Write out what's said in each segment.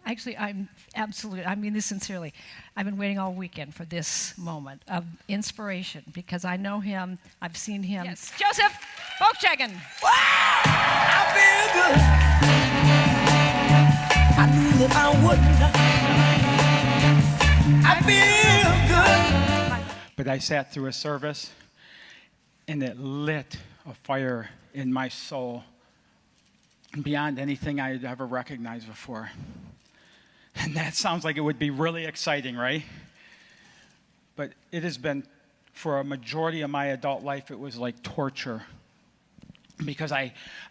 Actually, I mean this sincerely. I've been waiting all weekend for this moment of inspiration because I know him, I've seen him. Yes, Joseph Volkswagen. Wow! I feel good. I knew that I wouldn't. I feel good. But I sat through a service and it lit a fire in my soul beyond anything I had ever recognized before. And that sounds like it would be really exciting, right? But it has been, for a majority of my adult life, it was like torture. Because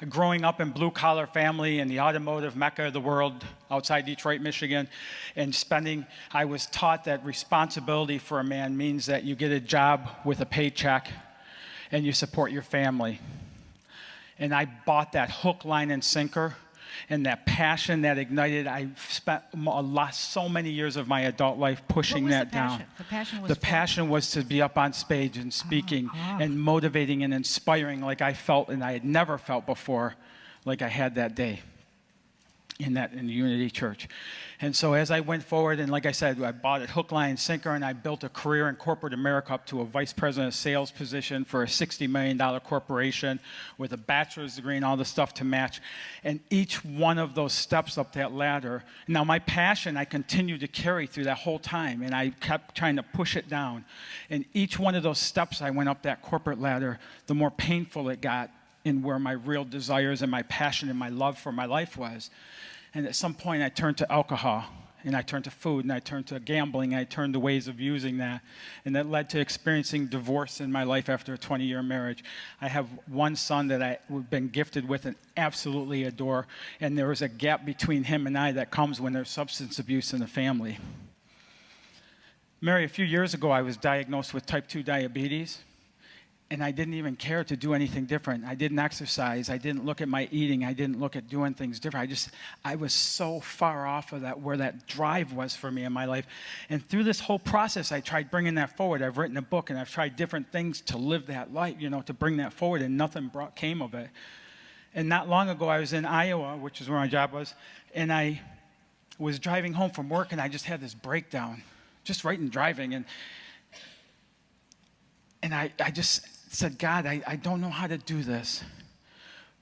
growing up in blue-collar family in the automotive mecca of the world outside Detroit, Michigan, and I was taught that responsibility for a man means that you get a job with a paycheck and you support your family. And I bought that hook, line, and sinker, and that passion that ignited. I spent so many years of my adult life pushing that down. The passion was to be up on stage and speaking and motivating and inspiring like I felt and I had never felt before, like I had that day in the Unity Church. And so as I went forward, and like I said, I bought it hook, line, and sinker, and I built a career in corporate America up to a vice president of sales position for a $60 million corporation with a bachelor's degree and all the stuff to match. And each one of those steps up that ladder, now my passion I continued to carry through that whole time, and I kept trying to push it down. And each one of those steps I went up that corporate ladder, the more painful it got in where my real desires and my passion and my love for my life was. And at some point, I turned to alcohol, and I turned to food, and I turned to gambling, and I turned to ways of using that. And that led to experiencing divorce in my life after a 20-year marriage. I have one son that I've been gifted with and absolutely adore, and there is a gap between him and I that comes when there's substance abuse in the family. Mary, a few years ago, I was diagnosed with type 2 diabetes. And I didn't even care to do anything different. I didn't exercise. I didn't look at my eating. I didn't look at doing things different. I was so far off of that, where that drive was for me in my life. And through this whole process, I tried bringing that forward. I've written a book, and I've tried different things to live that life, to bring that forward, and nothing came of it. And not long ago, I was in Iowa, which is where my job was, and I was driving home from work, and I just had this breakdown, just right in driving. And I just said, God, I don't know how to do this.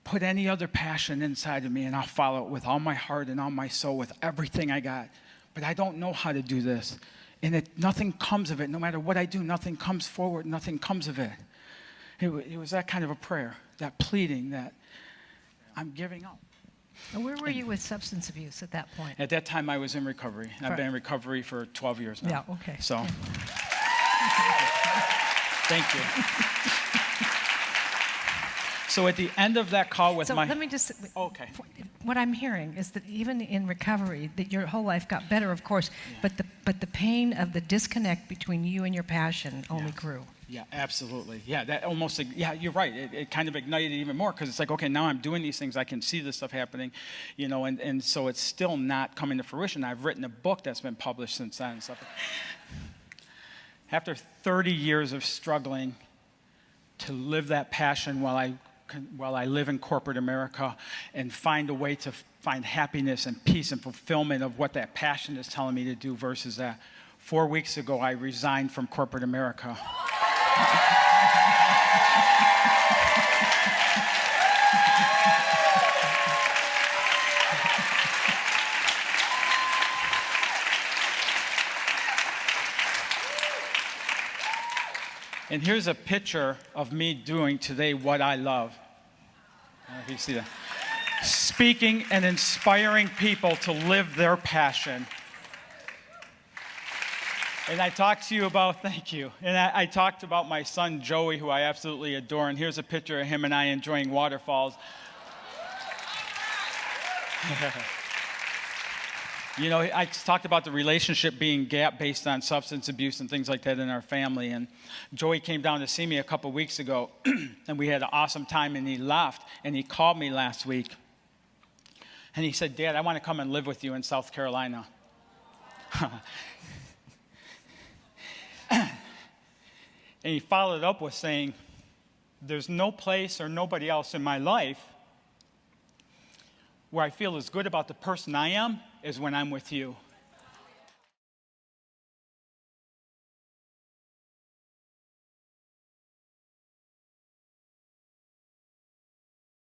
Put any other passion inside of me, and I'll follow it with all my heart and all my soul, with everything I got. But I don't know how to do this. And nothing comes of it. No matter what I do, nothing comes forward, nothing comes of it. It was that kind of a prayer, that pleading, that I'm giving up. And where were you with substance abuse at that point? At that time, I was in recovery. I've been in recovery for 12 years now. Yeah, okay. So, thank you. So at the end of that call with let me just... Okay. What I'm hearing is that even in recovery, that your whole life got better, of course, yeah. but the pain of the disconnect between you and your passion only grew. Yeah, absolutely. Yeah, that almost, you're right. It kind of ignited even more, because it's like, okay, now I'm doing these things. I can see this stuff happening, and so it's still not coming to fruition. I've written a book that's been published since then and stuff. After 30 years of struggling to live that passion while I live in corporate America and find a way to find happiness and peace and fulfillment of what that passion is telling me to do versus that. 4 weeks ago, I resigned from corporate America. And here's a picture of me doing today what I love. I don't know if you see that. Speaking and inspiring people to live their passion. And I talked to you about, thank you. And I talked about my son, Joey, who I absolutely adore. And here's a picture of him and I enjoying waterfalls. I talked about the relationship being gap based on substance abuse and things like that in our family. And Joey came down to see me a couple weeks ago, and we had an awesome time, and he left, and he called me last week. And he said, Dad, I want to come and live with you in South Carolina. And he followed up with saying, there's no place or nobody else in my life where I feel as good about the person I am is when I'm with you.